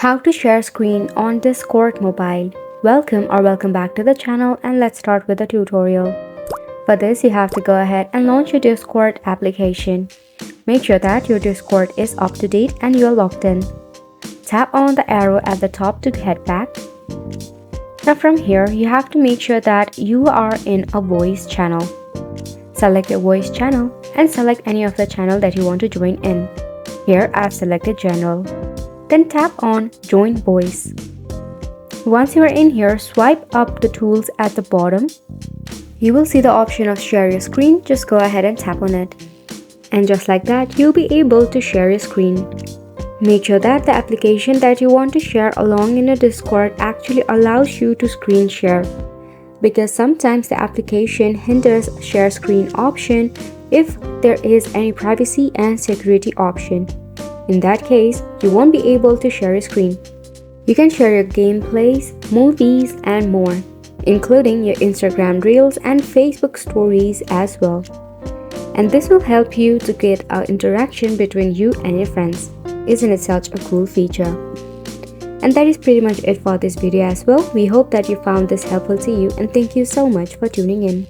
How to share screen on Discord mobile. Welcome back to the channel, and let's start with the tutorial. For this, you have to go ahead and launch your Discord application. Make sure that your Discord is up to date and you're logged in. Tap on the arrow at the top to head back. Now from here, you have to make sure that you are in a voice channel. Select your voice channel and select any of the channel that you want to join in. Here I've selected general. Then tap on join voice. Once you are in here, swipe up the tools at the bottom. You will see the option of share your screen. Just go ahead and tap on it. And just like that, you'll be able to share your screen. Make sure that the application that you want to share along in your Discord actually allows you to screen share, because sometimes the application hinders share screen option if there is any privacy and security option. In that case, you won't be able to share your screen. You can share your gameplays, movies, and more, including your Instagram Reels and Facebook Stories as well. And this will help you to get an interaction between you and your friends. Isn't it such a cool feature? And that is pretty much it for this video as well. We hope that you found this helpful to you, and thank you so much for tuning in.